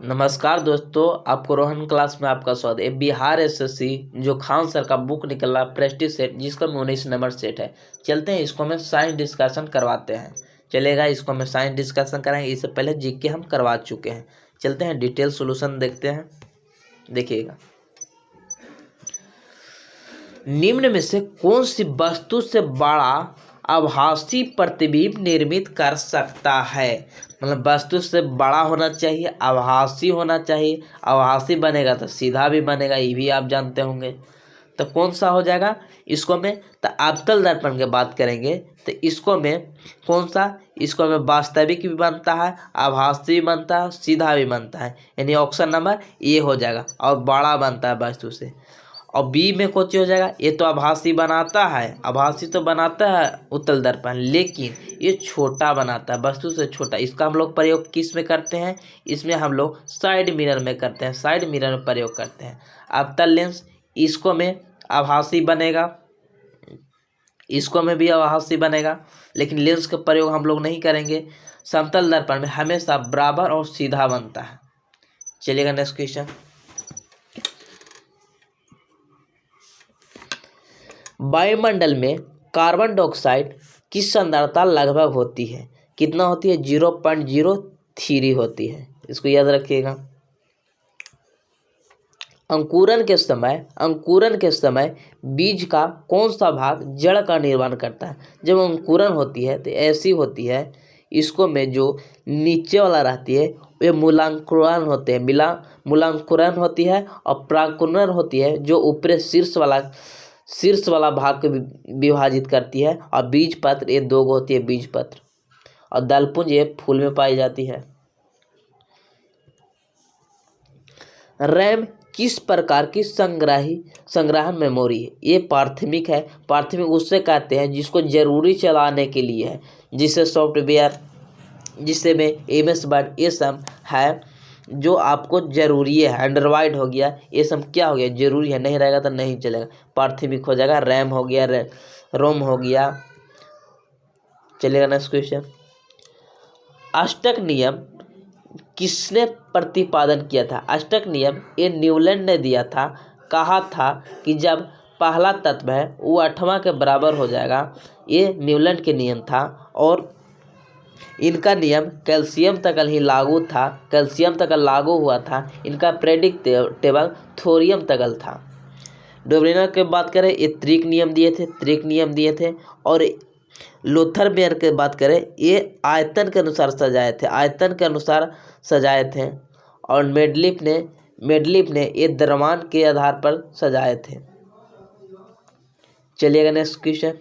नमस्कार दोस्तों, आपको रोहन क्लास में आपका स्वागत है। बिहार एसएससी जो खान सर का बुक निकला प्रेस्टीज सेट, जिसका 19 नंबर सेट है। चलते हैं इसको हमें साइंस डिस्कशन करवाते हैं। चलेगा, इसको हमें साइंस डिस्कशन कराएंगे। इससे पहले जीके हम करवा चुके हैं। चलते हैं डिटेल सोल्यूशन देखते हैं। देखिएगा, निम्न में से कौन सी वस्तु से बड़ा आभासी प्रतिबिंब निर्मित कर सकता है। मतलब वस्तु से बड़ा होना चाहिए, आभासी होना चाहिए। आभासी बनेगा तो सीधा भी बनेगा, ये भी आप जानते होंगे। तो कौन सा हो जाएगा इसको में, तो अवतल दर्पण की बात करेंगे तो इसको में कौन सा, इसको में वास्तविक भी बनता है, आभासी भी बनता है, सीधा भी बनता है। यानी ऑप्शन नंबर ए हो जाएगा। और बड़ा बनता है वस्तु से। और बी में कौन हो जाएगा, ये तो आभासी बनाता है, आभासी तो बनाता है उत्तल दर्पण, लेकिन ये छोटा बनाता है, वस्तु से छोटा। इसका हम लोग प्रयोग किस में करते हैं, इसमें हम लोग साइड मिरर में करते हैं, साइड मिरर में प्रयोग करते हैं। अवतल लेंस, इसको में आभासी बनेगा, इसको में भी आभासी बनेगा, लेकिन लेंस का प्रयोग हम लोग नहीं करेंगे। समतल दर्पण में हमेशा बराबर और सीधा बनता है। चलिएगा नेक्स्ट क्वेश्चन। वायुमंडल में कार्बन डाइऑक्साइड की सांद्रता लगभग होती है, कितना होती है, 0.03 होती है। इसको याद रखिएगा। अंकुरन के समय बीज का कौन सा भाग जड़ का निर्माण करता है। जब अंकुरन होती है तो ऐसी होती है, इसको में जो नीचे वाला रहती है वे मूलांकुरन होते हैं, मूलांकुरन होती है। और प्रांकुरन होती है जो ऊपरी शीर्ष वाला भाग को विभाजित करती है। और बीज पत्र, ये दो होती है बीज पत्र। और दलपुंज ये फूल में पाई जाती है। रैम किस प्रकार की संग्रहण मेमोरी है। ये प्राथमिक है। प्राथमिक उससे कहते हैं जिसको जरूरी चलाने के लिए है, जिससे सॉफ्टवेयर, जिससे में एमएस वर्ड, ये सब है जो आपको जरूरी है। एंड्रॉइड हो गया, ये सब क्या हो गया, जरूरी है, नहीं रहेगा तो नहीं चलेगा, प्राथमिक हो जाएगा। रैम हो गया, रोम हो गया। चलेगा नेक्स्ट क्वेश्चन। अष्टक नियम किसने प्रतिपादन किया था। अष्टक नियम ये न्यूलैंड ने दिया था। कहा था कि जब पहला तत्व है वो 8वां के बराबर हो जाएगा। ये न्यूलैंड के नियम था। और इनका नियम कैल्शियम तक ही लागू था, कैल्शियम तक लागू हुआ था। इनका प्रेडिक्टेबल थोरियम तक था। डोब्रेनर की बात करें, ये त्रिक नियम दिए थे। और लोथर मेयर की बात करें, ये आयतन के अनुसार सजाए थे। और मेडलिफ ने ये द्रव्यमान के आधार पर सजाए थे। चलिएगा नेक्स्ट क्वेश्चन।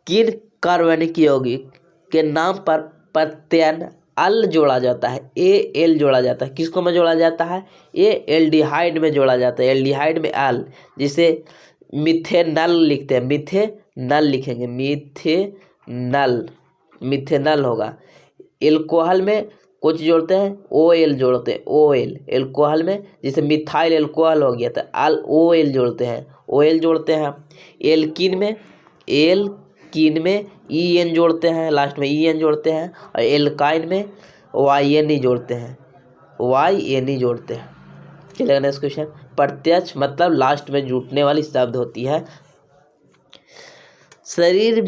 किन कार्बनिक यौगिक के नाम पर प्रत्यय अल जोड़ा जाता है, एल जोड़ा जाता है। किसको में जोड़ा जाता है, ये एल्डिहाइड में जोड़ा जाता है। एल्डिहाइड में अल, जिसे मिथेनल लिखते हैं, मिथेनल लिखेंगे, मिथेनल होगा। एल्कोहल में कुछ जोड़ते हैं, ओ एल जोड़ते हैं, ओ एल एल्कोहल में, जैसे मिथाइल एल्कोहल हो गया तो अल ओ एल जोड़ते हैं। एल्कीन में ई एन जोड़ते हैं, लास्ट में ई एन जोड़ते हैं। और एल्काइन में वाई एन ई जोड़ते हैं। चलिए नेक्स्ट क्वेश्चन। प्रत्यक्ष मतलब लास्ट में जुटने वाली शब्द होती है। शरीर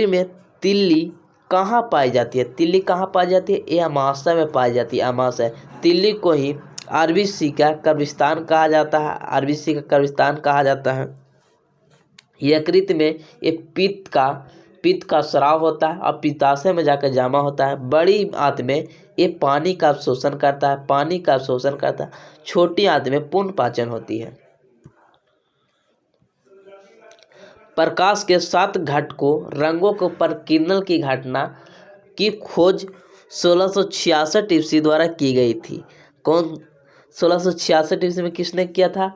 में तिल्ली कहाँ पाई जाती है। ये अमाशय में पाई जाती है। अमाशय तिल्ली को ही आरबीसी का कब्रिस्तान कहा जाता है। यकृत में ये पित्त का स्राव होता है और पित्ताशय में जाकर जमा होता है। बड़ी आंत में ये पानी का शोषण करता है। छोटी आंत में पूर्ण पाचन होती है। प्रकाश के 7 घटकों रंगों के ऊपर किरणन की घटना की खोज 1666 ईस्वी द्वारा की गई थी। कौन 1666 ईस्वी में किसने किया था।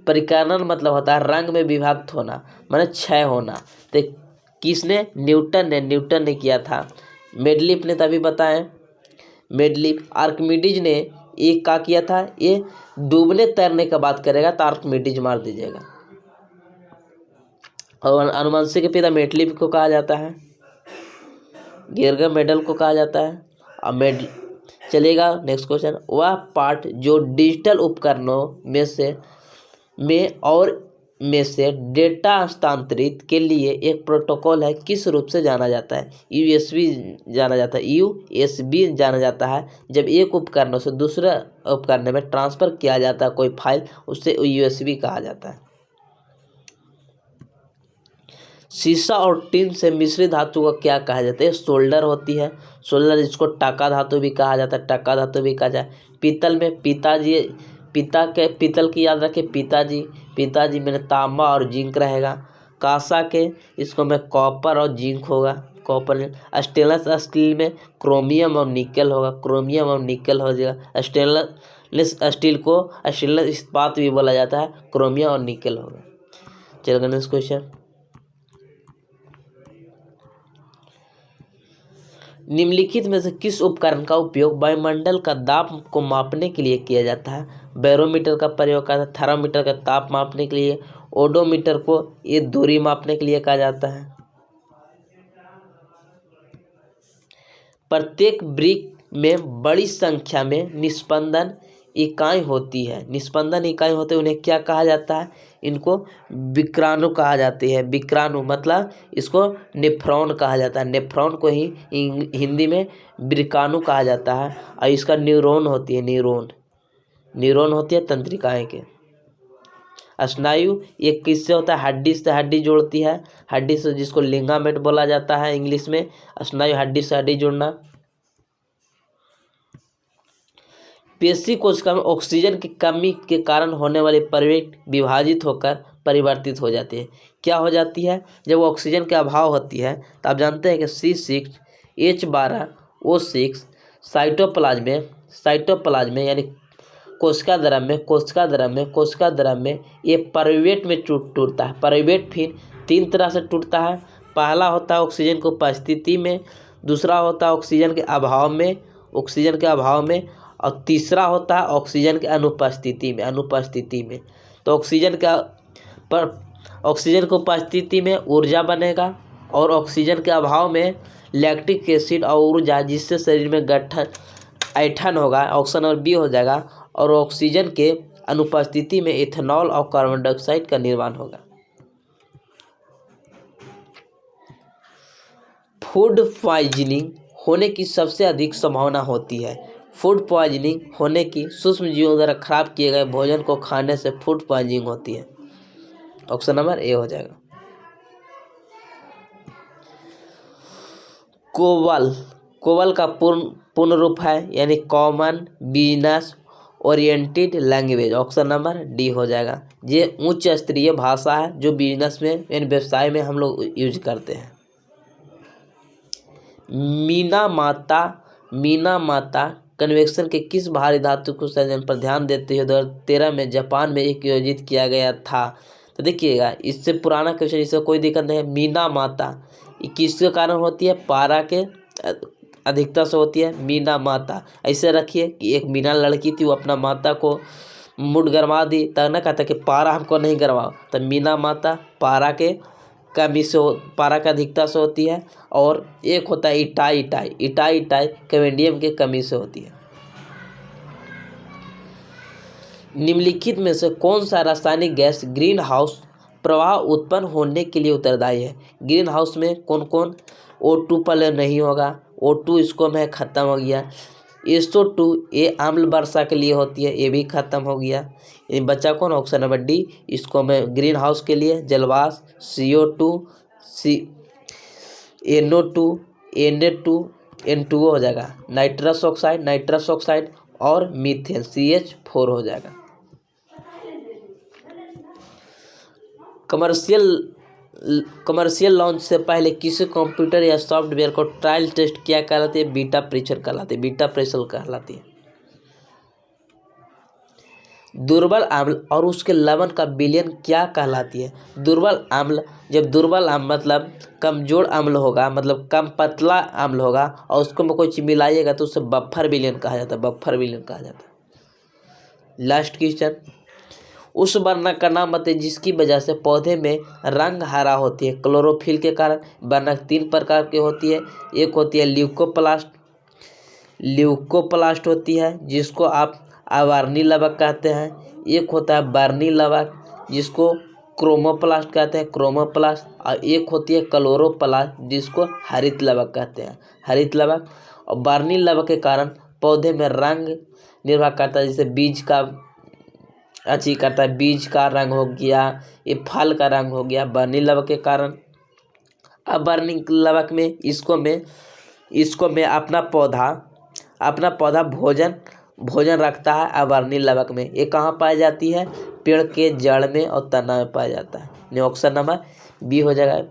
परिकर्णन मतलब होता है रंग में विभक्त होना, माने क्षय होना। तो किसने, न्यूटन ने किया था। मेडलिफ ने तभी बताएं, आर्किमिडीज ने एक का किया था। ये डूबने तैरने का बात करेगा तो आर्किमिडीज मार दीजिएगा। और अनुवंशिक के पिता मेडलिफ को कहा जाता है। गेर्गर मेडल को कहा जाता है। अब मेडल चलेगा। नेक्स्ट क्वेश्चन, वह पार्ट जो डिजिटल उपकरणों में से डेटा हस्तांतरित के लिए एक प्रोटोकॉल है, किस रूप से जाना जाता है? यूएसबी जाना जाता है, यूएसबी जाना जाता है। जब एक उपकरणों से दूसरे उपकरण में ट्रांसफर किया जाता है कोई फाइल, उससे यूएसबी कहा जाता है। सीसा और टिन से मिश्रित धातु को क्या कहा जाता है? सोल्डर होती है, सोल्डर, जिसको टाका धातु भी कहा जाता है, टाका धातु भी कहा जाता है। पीतल में पीतल की याद रखें, पिताजी में तांबा और जिंक रहेगा। कांसा के इसको में कॉपर और जिंक होगा, कॉपर। स्टेनलेस स्टील में क्रोमियम और निकल होगा, क्रोमियम और निकल हो जाएगा। स्टेनलेस स्टील को स्टेनलेस इस्पात भी बोला जाता है, क्रोमियम और निकल होगा। चलिए नेक्स्ट क्वेश्चन, निम्नलिखित में से किस उपकरण का उपयोग वायुमंडल का दाब को मापने के लिए किया जाता है? बैरोमीटर का प्रयोग करता है, थर्मामीटर का ताप मापने के लिए, ओडोमीटर को ये दूरी मापने के लिए कहा जाता है। प्रत्येक वृक्क में बड़ी संख्या में निस्पंदन इकाई होती है, उन्हें क्या कहा जाता है? इनको विक्राणु कहा जाती है। विक्राणु मतलब इसको नेफ्रॉन कहा जाता है, नेफ्रॉन को ही हिंदी में विक्राणु कहा जाता है। और इसका न्यूरॉन होती है, न्यूरॉन होती है तंत्रिकाएं के। स्नायु ये किससे होता है? हड्डी से हड्डी जोड़ती है, हड्डी से, जिसको लिगामेंट बोला जाता है इंग्लिश में। स्नायु हड्डी से हड्डी जोड़ना। पेशी कोशिका में ऑक्सीजन की कमी के कारण होने वाली परिवेश विभाजित होकर परिवर्तित हो जाती है। क्या हो जाती है? जब ऑक्सीजन के अभाव होती है तो आप जानते हैं कि C6H12O6 साइटोप्लाज्म में यानी कोशिका द्रव्य में ये परिवेश में टूटता है। परिवेश फिर 3 तरह से टूटता है। पहला होता है ऑक्सीजन की उपस्थिति में, दूसरा होता है ऑक्सीजन के अभाव में, और तीसरा होता है ऑक्सीजन के अनुपस्थिति में। तो ऑक्सीजन की उपस्थिति में ऊर्जा बनेगा, और ऑक्सीजन के अभाव में लैक्टिक एसिड और ऊर्जा, जिससे शरीर में ऐंठन होगा, ऑप्शन नंबर बी हो जाएगा। और ऑक्सीजन के अनुपस्थिति में इथेनॉल और कार्बन डाइऑक्साइड का निर्माण होगा। फूड पॉइजनिंग होने की सबसे अधिक संभावना होती है। फूड पॉइजनिंग होने की सूक्ष्म जीवों द्वारा खराब किए गए भोजन को खाने से फूड पॉइजनिंग होती है। ऑप्शन नंबर ए हो जाएगा। कोवल का पूर्ण रूप है यानी common business oriented language. Option number D हो जाएगा। ये उच्च स्तरीय भाषा है जो बिजनेस में यानी व्यवसाय में हम लोग यूज करते हैं। मीना माता कन्वेक्शन के किस भारी धातु को सर्जन पर ध्यान देते हुए 2013 में जापान में एक आयोजित किया गया था? तो देखिएगा, इससे पुराना क्वेश्चन, इससे कोई दिक्कत नहीं है। मीना माता ये किसके कारण होती है? पारा के अधिकता से होती है मीना माता। ऐसे रखिए कि एक मीना लड़की थी, वो अपना माता को मुड गरमा दी, तब ना कहता कि पारा हमको नहीं गरमाओ। तो मीना माता पारा के अधिकता से होती है। और एक होता है इटाई कैवेंडियम के कमी से होती है। निम्नलिखित में से कौन सा रासायनिक गैस ग्रीन हाउस प्रवाह उत्पन्न होने के लिए उत्तरदायी है? ग्रीन हाउस में कौन कौन? O2 पहले नहीं होगा, O2 इसको में ख़त्म हो गया। SO2 ये अम्ल वर्षा के लिए होती है, ये भी ख़त्म हो गया। ये बच्चा कौन? ऑप्शन नंबर डी, इसको में ग्रीन हाउस के लिए जलवाष्प CO2 NO2 Na2 N2O हो जाएगा। नाइट्रस ऑक्साइड और मीथेन CH4 हो जाएगा। कमर्शियल लॉन्च से पहले किसी कंप्यूटर या सॉफ्टवेयर को ट्रायल टेस्ट क्या कहलाते हैं? बीटा परीक्षण कहलाती है। दुर्बल अम्ल और उसके लवण का विलयन क्या कहलाती है? दुर्बल अम्ल मतलब कमजोर अम्ल होगा, मतलब कम पतला अम्ल होगा, और उसको में कोई चीज मिलाइएगा तो उसे बफर विलयन कहा जाता है। लास्ट क्वेश्चन, उस वर्णक का नाम बताइए जिसकी वजह से पौधे में रंग हरा होती है। क्लोरोफिल के कारण वर्णक 3 प्रकार की होती है। एक होती है ल्यूकोप्लास्ट होती है जिसको आप आवर्णी लवक कहते हैं। एक होता है वर्णी लवक जिसको क्रोमोप्लास्ट कहते हैं, क्रोमोप्लास्ट। और एक होती है क्लोरोप्लास्ट जिसको हरित लवक कहते हैं, हरित लवक। और वर्णी लवक के कारण पौधे में रंग निर्भर करता है, जैसे बीज का करता है, बीज का रंग हो गया, ये फल का रंग हो गया वर्णी लवक के कारण। अब वर्णी लवक में इसको में अपना पौधा भोजन रखता है। अवर्णी लवक में ये कहाँ पाई जाती है? पेड़ के जड़ में और तना में पाया जाता है। ये ऑप्शन नंबर बी हो जाएगा।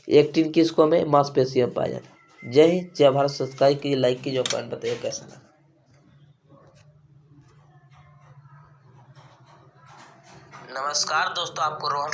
एक्टिन किसको में? मांसपेशियों में पाया जाता है। जय हिंद, जय भारत। सब्सक्राइब कीजिए, लाइक कीजिए, कमेंट बताइए कैसा लगा। नमस्कार दोस्तों, आपको रोहन